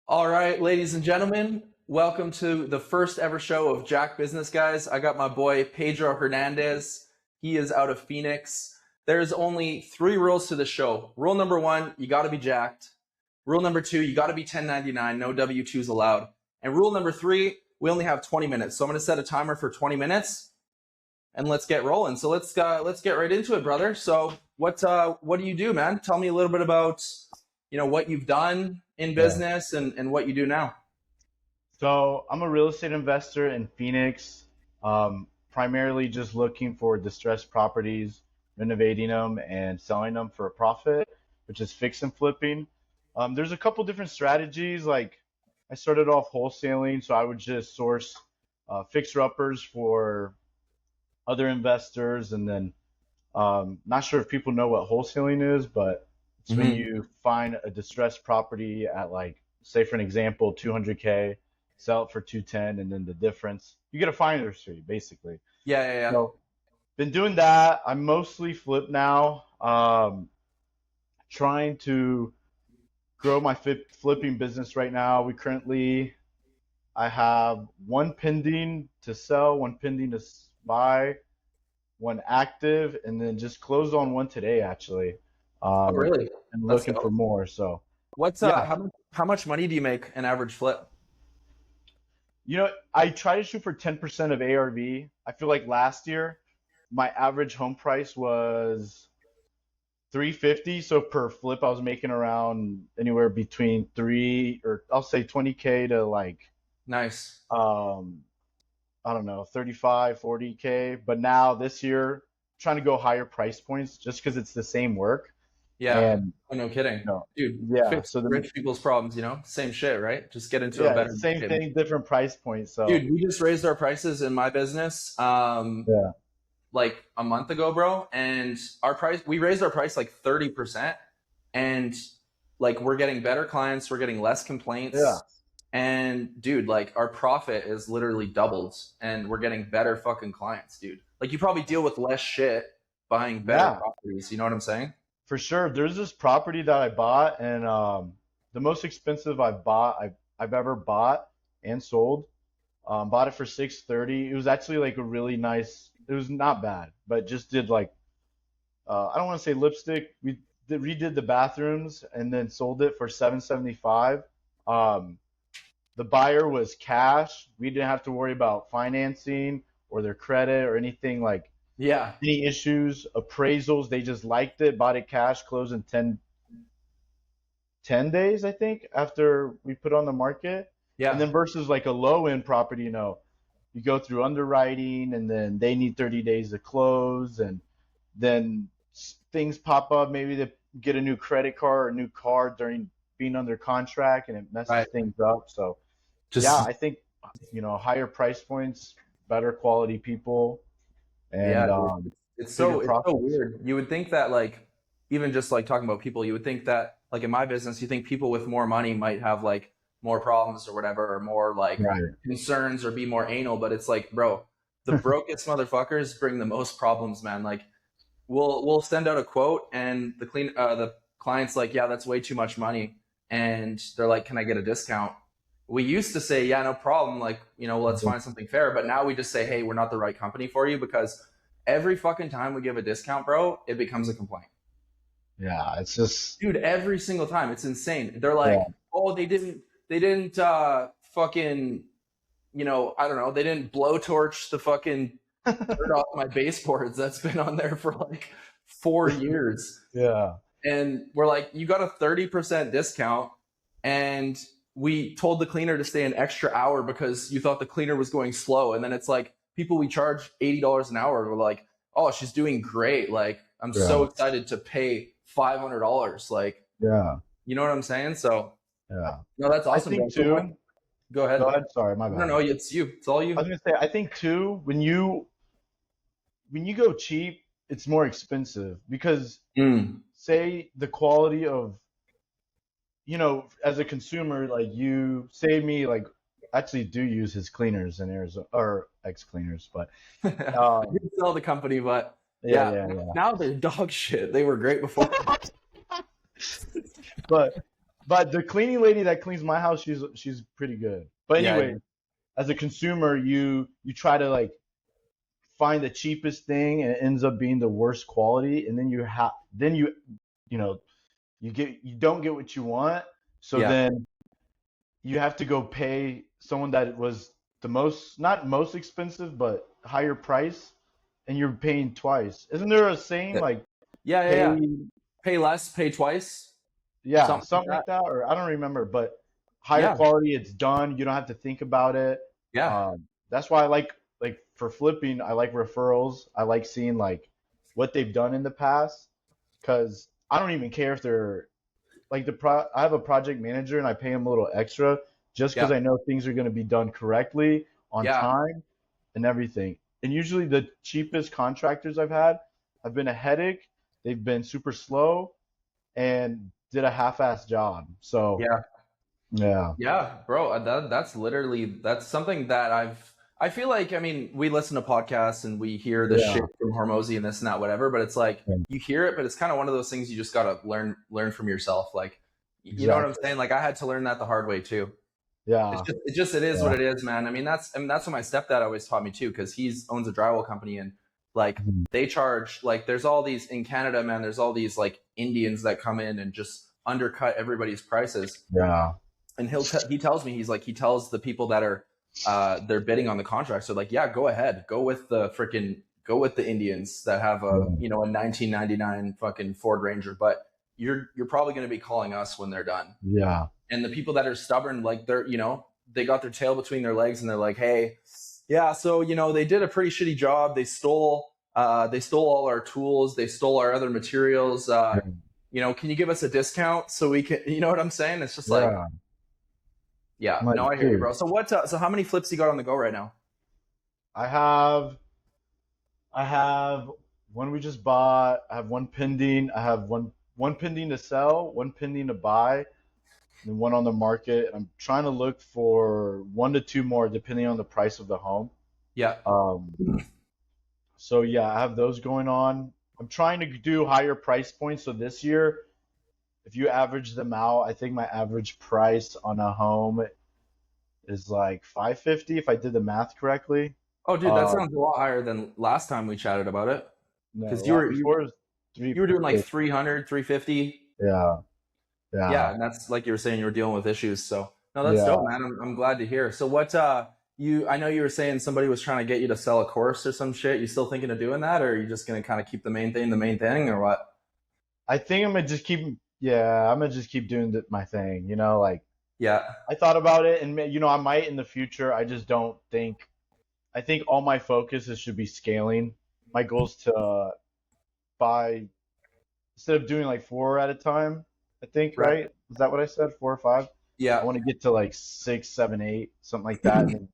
All right, ladies and gentlemen, welcome to the first ever show of Jack Business Guys. I got my boy Pedro Hernandez. He is out of Phoenix. There's only three rules to the show. Rule number one, you got to be jacked. Rule number two, you got to be 1099, no W-2s allowed. And rule number three, we only have 20 minutes. So I'm going to set a timer for 20 minutes and let's get rolling. So let's get right into it, brother. So what do you do, man? Tell me a little bit about what you've done in Yeah. business and what you do now. So I'm a real estate investor in Phoenix, primarily just looking for distressed properties, renovating them and selling them for a profit, which is fix and flipping. There's a couple different strategies. Like I started off wholesaling, so I would just source fixer-uppers for other investors, and then not sure if people know what wholesaling is, but it's when Hmm. you find a distressed property at, like, say for an example, 200K, sell it for 210, and then the difference, you get a finder's fee, basically. Yeah, yeah, yeah. So been doing that. I'm mostly flip now. Trying to grow my flipping business right now. I have one pending to sell, one pending to buy, one active, and then just closed on one today actually. Oh, Um, really? and That's looking for dope. more. So What's yeah, how much money do you make an average flip? I try to shoot for 10% of ARV. I feel like last year my average home price was 350. So per flip, I was making around anywhere between three or I'll say 20K to like Nice. um, I don't know, 35, 40K. But now this year, trying to go higher price points just because it's the same work. Yeah. And Oh, no kidding. you know, Dude, yeah. fix So the rich people's problems, same shit, right? Just get into a yeah, better it's the same market. thing, different price points. So Dude, we just raised our prices in my business yeah, like a month ago, bro, and we raised our price like 30%, and like we're getting better clients, we're getting less yeah, complaints, and dude, like our profit is literally doubled, and we're getting better fucking clients, dude. Like you probably deal with less shit buying better yeah, properties, you know what I'm saying? for sure. There's this property that I bought, and the most expensive I've ever bought and sold. Bought it for 630. It was actually like a really nice. It was not bad, but just did like I don't want to say lipstick. Redid the bathrooms and then sold it for 775. Um, the buyer was cash. We didn't have to worry about financing or their credit or anything like Yeah. any issues, appraisals. They just liked it, bought it cash, closed in 10 days, I think, after we put on the market. And Yeah. then versus like a low end property, you go through underwriting and then they need 30 days to close, and then things pop up. Maybe they get a new credit card or a new card during being under contract, and it messes Right. things up. So yeah, Just I think higher price points, better quality people, yeah, and dude. It's so profits. weird. You would think that like even just like talking about people, you would think that like in my business, you think people with more money might have like more problems or whatever, or more like Right. concerns or be more anal, but it's like, bro, the brokest motherfuckers bring the most problems, man. Like we'll send out a quote and the client's like, yeah, that's way too much money. And they're like, can I get a discount? We used to say, yeah, no problem. Like, let's find something fair. But now we just say, hey, we're not the right company for you because every fucking time we give a discount, bro, it becomes a complaint. Yeah, it's just Dude, every single time. It's insane. They're like, yeah, oh, they didn't fucking, I don't know, they didn't blowtorch the fucking dirt off my baseboards that's been on there for like 4 years. yeah, And we're like, you got a 30% discount. And we told the cleaner to stay an extra hour because you thought the cleaner was going slow. And then it's like people we charge $80 an hour were like, oh, she's doing great. Like, I'm yeah, so excited to pay $500. Like, yeah, you know what I'm saying? So, yeah. no, that's I awesome, bro. think So too. go Go ahead. ahead. Sorry, my No, bad. no, it's you. It's all I you. was gonna say, I think too, when you go cheap, it's more expensive because Mm. say the quality of, as a consumer, like you say me, like actually do use his cleaners in Arizona or ex cleaners, but I um, didn't sell the company, but yeah, yeah, yeah, yeah. now they're dog shit. They were great before. But But the cleaning lady that cleans my house, she's pretty good. But Yeah, anyway, as a consumer, you try to like find the cheapest thing and it ends up being the worst quality, and then you know you don't get what you want, so yeah. then you have to go pay someone that was the most, not most expensive, but higher price, and you're paying twice. Isn't there a saying Yeah, like yeah, yeah. pay, Yeah. Pay less, pay twice, yeah, something like something that. like that, or I don't remember, but higher Yeah, quality, it's done. You don't have to think about it. yeah. That's why I like for flipping, I like referrals. I like seeing like what they've done in the past, because I don't even care if they're like I have a project manager and I pay him a little extra just because Yeah, I know things are going to be done correctly on yeah. time and everything. And usually the cheapest contractors I've had have been a headache. They've been super slow and did a half-ass job. So Yeah, yeah, yeah, bro. That's literally that's something that I feel like, I mean, we listen to podcasts and we hear the shit yeah, from Hormozy and this and that, whatever. But it's like yeah, you hear it, but it's kind of one of those things you just gotta learn from yourself. Like, you know what I'm exactly. saying? Like I had to learn that the hard way too. Yeah, It is what yeah, it is, man. I mean that's what my stepdad always taught me too, because he's owns a drywall company and like mhm, they charge like there's all these in Canada, man. There's all these like Indians that come in and just undercut everybody's prices, yeah, and he tells me he tells the people that are they're bidding on the contract. So like, yeah, go ahead, go with the Indians that have a yeah, you know a 1999 fucking Ford Ranger, but you're probably going to be calling us when they're done. yeah, And the people that are stubborn, like they're they got their tail between their legs and they're like, hey, yeah, so they did a pretty shitty job. They stole all our tools. They stole our other materials. Can you give us a discount so we can? You know what I'm saying? It's just like, yeah. yeah, I'm like, no, I hear you, dude, bro. So what? So how many flips you got on the go right now? I have I have one we just bought. I have one pending. I have one pending to sell, one pending to buy, and then one on the market. I'm trying to look for one to two more depending on the price of the home. Yeah. Um, so yeah, I have those going on. I'm trying to do higher price points. So this year, if you average them out, I think my average price on a home is like 550 if I did the math correctly. Oh, dude, that Um, sounds a lot higher than last time we chatted about it. no, Because the lot before is you were doing like 350. 300, 350. Yeah, Yeah, yeah, and that's like you were saying you were dealing with issues. So no, that's dope, yeah. man. I'm glad to hear. So what I know you were saying somebody was trying to get you to sell a course or some shit. You still thinking of doing that, or are you just gonna kind of keep the main thing, or what? I think yeah, I'm gonna just keep doing my thing. Like Yeah, I thought about it, and I might in the future. I just don't think. I think all my focus should be scaling. My goal is to buy instead of doing like four at a time. I think, right. right? Is that what I said? Four or five? I Yeah, want to get to like six, seven, eight, something like that, and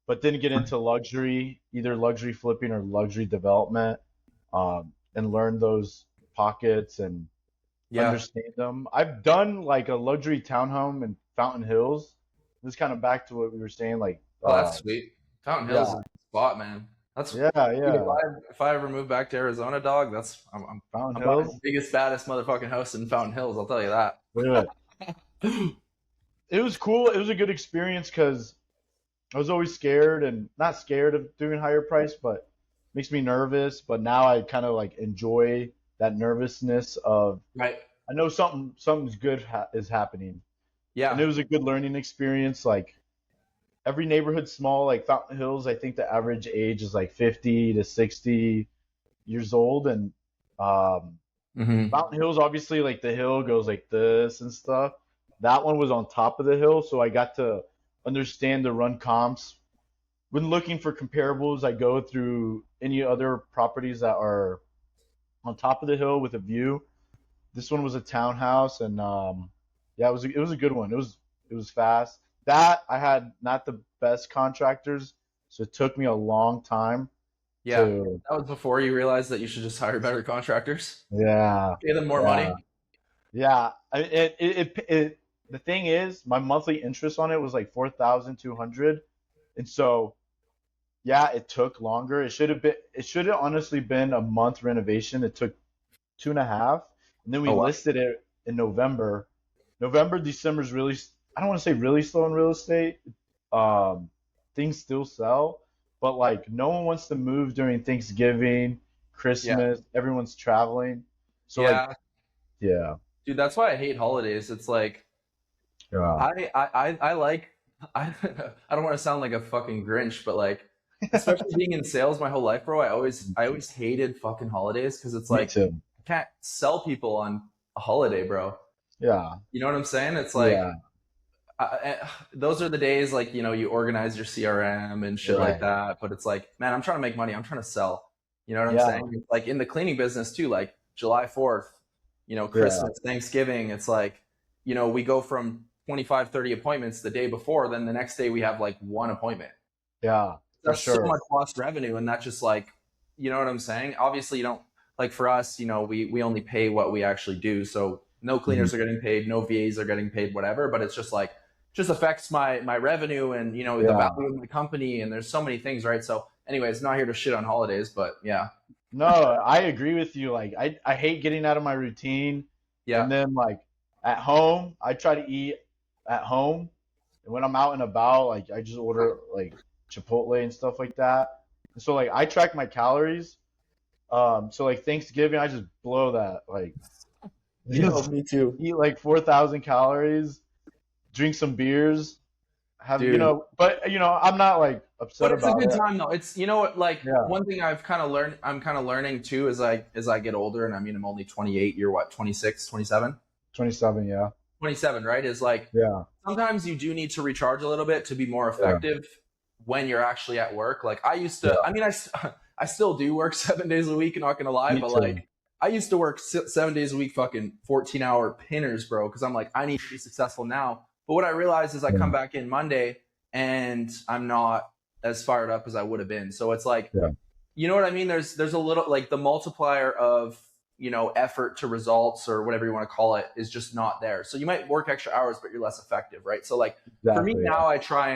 but then get into luxury, either luxury flipping or luxury development, and learn those pockets and yeah. understand them. I've done like a luxury townhome in Fountain Hills. This is kind of back to what we were saying, like, Oh, that's sweet. Fountain Hills is yeah, a spot, man. That's yeah, dude, yeah. if I ever move back to Arizona, dog, Fountain I'm buying the Hills. biggest, baddest motherfucking house in Fountain Hills. I'll tell you that. Do it. It was cool. It was a good experience because I was always scared and not scared of doing higher price, but makes me nervous. But now I kind of like enjoy that nervousness of Right. I know something's good is happening, and Yeah. it was a good learning experience. Like every neighborhood small, like Fountain Hills, I think the average age is like 50 to 60 years old, and um, Hmm. Mountain Hills, obviously, like the hill goes like this and stuff. That one was on top of the hill, so I got to understand the run comps. When looking for comparables, I go through any other properties that are on top of the hill with a view. This one was a townhouse, and yeah, it was a good one. It was fast. That I had not the best contractors, so it took me a long time Yeah. to That was before you realized that you should just hire better contractors, yeah, pay them more yeah. money. Yeah, the thing is, my monthly interest on it was like 4,200, and so yeah, it took longer. It should have honestly been a month renovation. It took two and a half, and then we Oh wow. listed it in November, November, December's really, I don't want to say really slow in real estate. Um, Things still sell, but like no one wants to move during Thanksgiving, Yeah. Christmas, everyone's traveling. So like, Yeah. yeah, Dude, that's why I hate holidays. It's like yeah, I like I I don't want to sound like a fucking Grinch, but like especially being in sales my whole life, bro, I always hated fucking holidays because it's me like too. I can't sell people on a holiday, bro. Yeah, You know what I'm saying? It's like yeah, those are the days like you organize your CRM and shit like right. that, but it's like, man, I'm trying to make money. I'm trying to sell. You know what I'm Yeah, saying? It's like in the cleaning business too, like July 4th, yeah, Christmas, Thanksgiving, it's like, we go from 25, 30 appointments the day before, then the next day we have like one appointment. yeah, for That's so sure. much lost revenue, and that's just like, you know what I'm saying? Obviously, you don't like for us, we only pay what we actually do. So no Mhm. cleaners are getting paid, no VAs are getting paid, whatever. But it's just like just affects my revenue and the Yeah. value of my company. And there's so many things, right? So, anyways, not here to shit on holidays, but yeah, No, I agree with you. Like I hate getting out of my routine. yeah, And then like at home, I try to eat at home. And when I'm out and about, like I just order like Chipotle and stuff like that. And so like I track my calories. So like Thanksgiving, I just blow that. Like yo, just me too, eat like 4,000 calories, drink some beers, have dude. but I'm not like But upset it's a about good it. time though. It's what like Yeah. one thing I'm kind of learning too as I get older, and I mean I'm only 28, you're what, 26, 27? 27, yeah. 27, right? Is like Yeah. sometimes you do need to recharge a little bit to be more Yeah. effective when you're actually at work. Like I used to, Yeah. I mean, I still do work 7 days a week, not gonna lie, Me but too. like I used to work 7 days a week, fucking 14-hour pinners, bro, because I'm like, I need to be successful now. But what I realized is I Yeah. come back in Monday and I'm not as fired up as I would have been. So it's like, Yeah. you know what I mean? There's a little like the multiplier of effort to results or whatever you want to call it is just not there. So you might work extra hours, but you're less effective, right? So like for me Exactly. Yeah. now, I try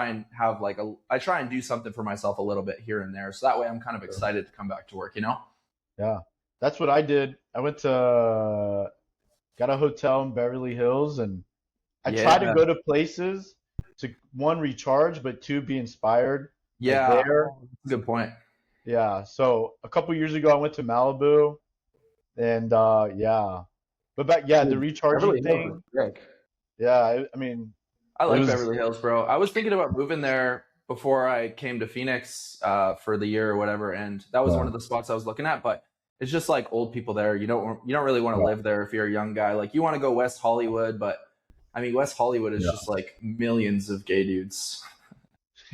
and have like I try and do something for myself a little bit here and there. So that way I'm kind of excited to come back to work. Yeah. That's what I did. I went to got a hotel in Beverly Hills and I Yeah, try to go to places to one recharge, but two be inspired. Like yeah, there. good point. Yeah. So a couple years ago I went to Malibu and yeah. But back yeah, the Dude, recharging Beverly Hills is thing, sick. yeah, I mean I it like was Beverly Hills, bro. I was thinking about moving there before I came to Phoenix for the year or whatever, and that was one yeah, of the spots I was looking at. But it's just like old people there. You don't really want to yeah, live there if you're a young guy. Like you want to go West Hollywood, but I mean West Hollywood is yeah. just like millions of gay dudes.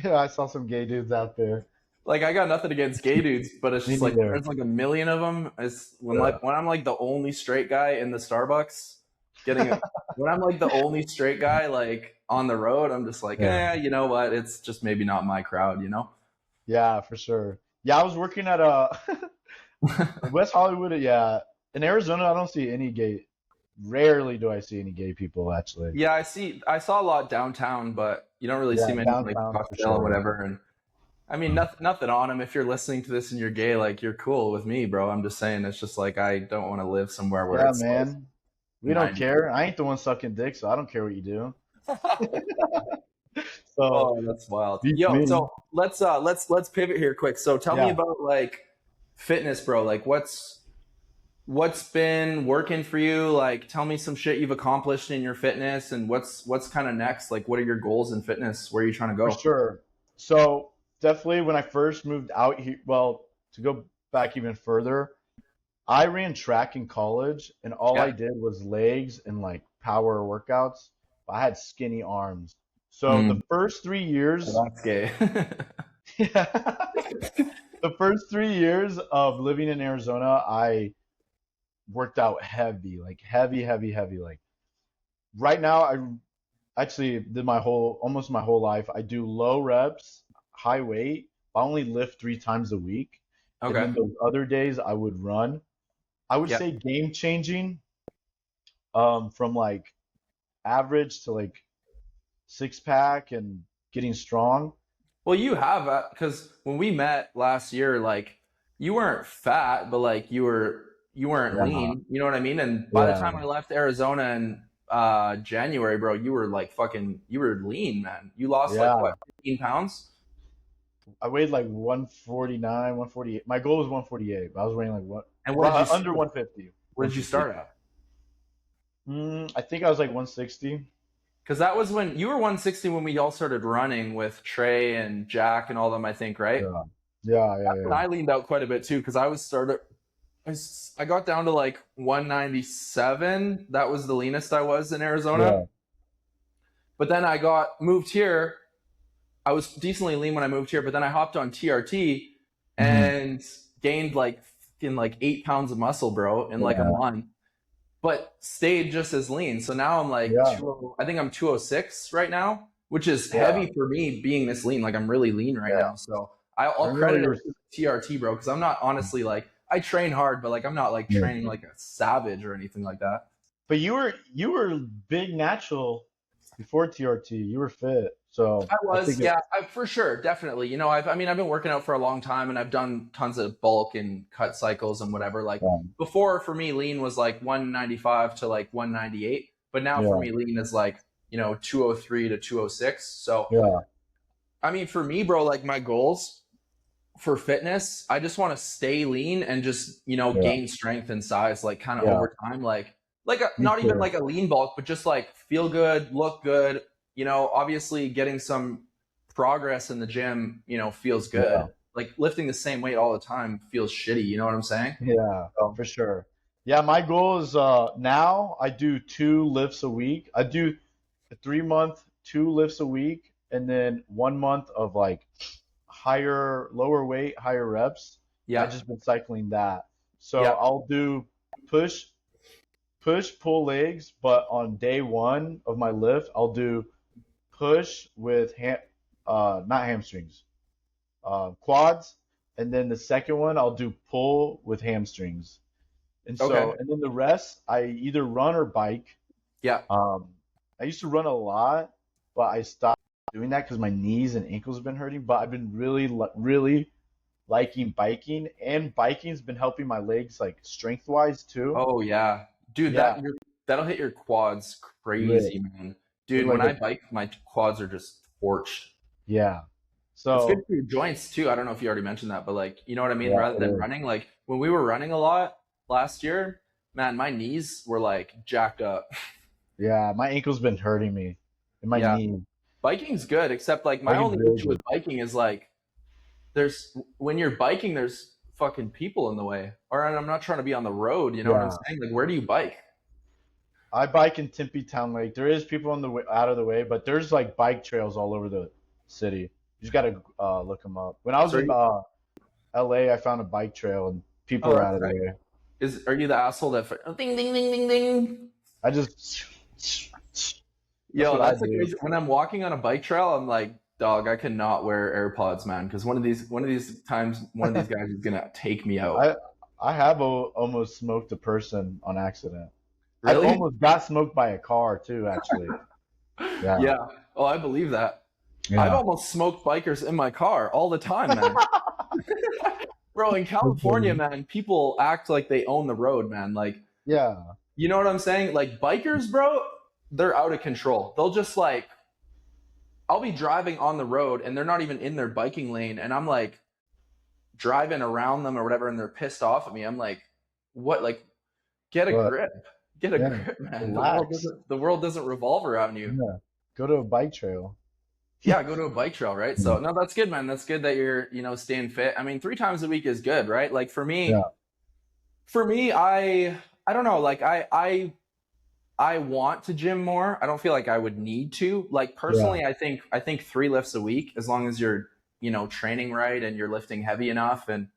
Yeah, I saw some gay dudes out there. Like I got nothing against gay dudes, but it's Me just like neither. there's like a million of them. It's Yeah. when I'm like the only straight guy in the Starbucks getting a, when I'm like the only straight guy like on the road, I'm just like, Yeah. you know what? It's just maybe not my crowd. Yeah, for sure. Yeah, I was working at a West Hollywood, yeah. In Arizona, I don't see any gay. Rarely do I see any gay people, actually. Yeah, I saw a lot downtown, but you don't really Yeah, see many like downtown for Scottsdale and sure. whatever. And I mean, nothing on them. If you're listening to this and you're gay, like you're cool with me, bro. I'm just saying, it's just like I don't want to live somewhere where Yeah, it's like man. We don't 90. care. I ain't the one sucking dick, so I don't care what you do. So Oh, that's wild. beats Yo, me. so let's pivot here quick. So tell me Yeah, about like fitness, bro. Like what's been working for you? Like tell me some shit you've accomplished in your fitness and what's kind of next? Like what are your goals in fitness? Where are you trying to for go? sure. So definitely when I first moved out here, well, to go back even further, I ran track in college, and all I Yeah. did was legs and like power workouts. I had skinny arms. So the Mm, first 3 years, that's gay. yeah, the first 3 years of living in Arizona, I worked out heavy, like heavy, heavy, heavy. Like right now, I actually did almost my whole life. I do low reps, high weight. I only lift 3 times a week. And Okay. then those other days I would run. I would Yeah. say game changing, from like average to like six pack and getting strong. Well, you have because when we met last year, like you weren't fat, but like you weren't Yeah, lean. You know what I mean? And by the time yeah, I left Arizona and January, bro, you were like you were lean, man. You lost like Yeah, what, 15 pounds? I weighed like 149, 148. My goal was 148, but I was weighing like what, And what did you under 150, where did you 150. start at? I think I was like 160. Because that was when you were 160 when we all started running with Trey and Jack and all them, I think, right? Yeah, yeah, yeah, That's when yeah, I leaned out quite a bit too, because I got down to like 197. That was the leanest I was in Arizona. yeah. But then I got moved here. I was decently lean when I moved here, but then I hopped on TRT Hmm. and gained like in like 8 pounds of muscle, bro, in like a Yeah, month. But stayed just as lean. So now I'm like yeah, I think I'm 206 right now, which is yeah, heavy for me being this lean. Like I'm really lean right yeah. now. So I I'll remember credit you it were. to TRT, bro, because I'm not honestly like I train hard, but like I'm not like Yeah. training like a savage or anything like that. But you were big natural before TRT. You were fit, so I I was, think yeah, for sure, definitely. I mean, I've been working out for a long time, and I've done tons of bulk and cut cycles and whatever. Like before, for me, lean was like 195 to like 198, but now for yeah, me, lean is like 203 to 206. So, yeah, I mean, for me, bro, like my goals for fitness, I just want to stay lean and just yeah, gain strength and size, like kind of yeah. over time, Me not even too. like a lean bulk, but just like feel good, look good. Obviously getting some progress in the gym, feels Yeah, good. Like lifting the same weight all the time feels shitty. You know what I'm saying? yeah, So, for sure. Yeah, my goal is now I do 2 lifts a week. I do a 3 month 2 lifts a week, and then 1 month of like lower weight, higher reps. I yeah, just been cycling that. So yeah. I'll do push, pull legs, but on day one of my lift, I'll do push with not hamstrings, quads, and then the second one I'll do pull with hamstrings. And Okay. so, and then the rest, I either run or bike. Yeah. Um, I used to run a lot, but I stopped doing that because my knees and ankles have been hurting. But I've been really liking biking, and biking's been helping my legs like strength wise too. Oh yeah, dude, Yeah, that'll hit your quads lit. crazy, man. Look Dude, when like I a bike, my quads are just torched. yeah. It's good So for your joints too. I don't know if you already mentioned that, but like, you know what I mean? yeah, Rather it than is. running, like when we were running a lot last year, man, my knees were like jacked up. Yeah, my ankle's been hurting me, and my Yeah. knee. Biking's good, except like my Biking's only really issue with good. biking is like there's when you're biking, there's fucking people in the way. Or and I'm not trying to be on the road, you know what I'm Yeah. saying? Like where do you bike? I bike in Tempe Town Lake. There is people on the way, out of the way, but there's like bike trails all over the city. You just gotta look them up. When I was So are in you, LA, I found a bike trail and people oh, are that's out of the right. way. Are you the asshole that ding ding ding ding ding? I just that's Yo, what I that's like do. when I'm walking on a bike trail, I'm like, dog, I cannot wear AirPods, man, because one of these times, one of these guys is gonna take me out. I I have almost smoked a person on accident. I've Really? almost got smoked by a car too, actually. Yeah, Yeah. Oh, I believe that. I've yeah. almost smoked bikers in my car all the time, man. Bro, in That's California, funny. man, people act like they own the road, man. Like, Yeah, you know what I'm saying? Like bikers, bro, they're out of control. They'll just like I'll be driving on the road and they're not even in their biking lane and I'm like driving around them or whatever and they're pissed off at me. I'm like, what? Like, get a but grip. Get a yeah, grip, man. The world relax. doesn't the world doesn't revolve around you. Yeah, go to a bike trail. Yeah, go to a bike trail, right? Yeah, So no, that's good, man. That's good that you're, staying fit. I mean, 3 times a week is good, right? Like yeah, for me, I don't know, like I want to gym more. I don't feel like I would need to. Like yeah. personally, I think 3 lifts a week, as long as you're, training right and you're lifting heavy enough and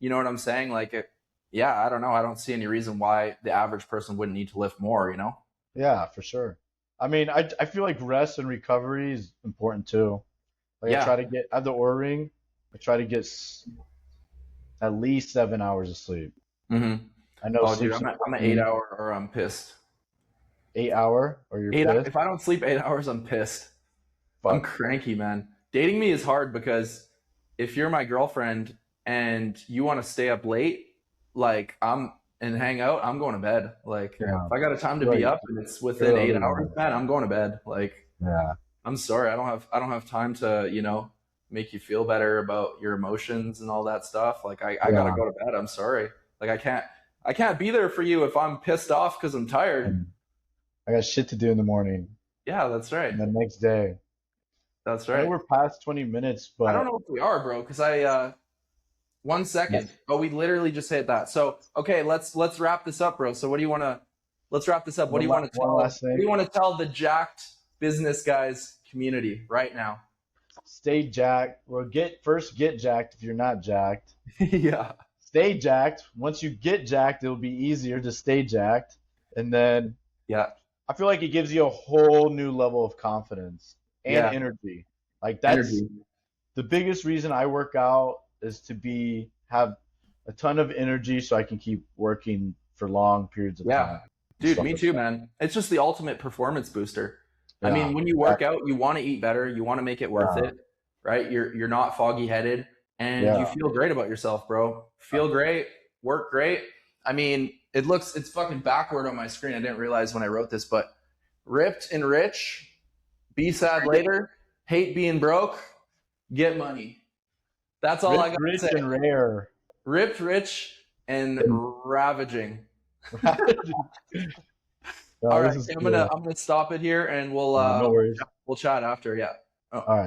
you know what I'm saying? Like yeah, I don't know. I don't see any reason why the average person wouldn't need to lift more, you know? Yeah, for sure. I mean, I feel like rest and recovery is important too. Like I Yeah. try to get at the Oura Ring, I try to get at least 7 hours of sleep. Mm-hmm. I know Oh, dude, sleep's I'm an important. 8 hour or I'm pissed. 8 hour or you're pissed. If I don't sleep 8 hours, I'm pissed. I'm Fuck. cranky, man. Dating me is hard because if you're my girlfriend and you want to stay up late, like and hang out, I'm going to bed. Like Yeah. if I got a time to Like be up and it's within early, 8 hours, man, I'm going to bed. Like yeah. I'm sorry, I don't have time to, make you feel better about your emotions and all that stuff. Like I gotta Yeah. go to bed. I'm sorry. Like I can't be there for you if I'm pissed off because I'm tired. And I got shit to do in the morning Yeah, that's right. and the next day. That's I know right. we're past 20 minutes, I don't but know if we are, bro, because I 1 second. Oh, we literally just hit that. So okay, let's wrap this up, bro. So what do you wanna let's wrap this up. What do you want to one tell last what do thing. you want to tell the jacked business guys community right now? Stay jacked. Well, get jacked if you're not jacked. Yeah. Stay jacked. Once you get jacked, it'll be easier to stay jacked. And then Yeah. I feel like it gives you a whole new level of confidence and Yeah. energy. Like that's Energy. the biggest reason I work out is to have a ton of energy so I can keep working for long periods of Yeah. time. Dude, Stuff me like too, that. man. It's just the ultimate performance booster. I Yeah. mean, when you work out, you want to eat better, you want to make it worth Yeah. it, right? You're not foggy headed and you Yeah. feel great about yourself, bro. Feel great, work great. I mean, it's fucking backward on my screen. I didn't realize when I wrote this, but ripped and rich, be sad later, hate being broke, get money. That's all I Rich, got to rich, say. and rare. Ripped, rich, and ravaging. No, All this right, is I'm cool. gonna stop it here, and we'll No worries. we'll chat after. Yeah. Oh. All right.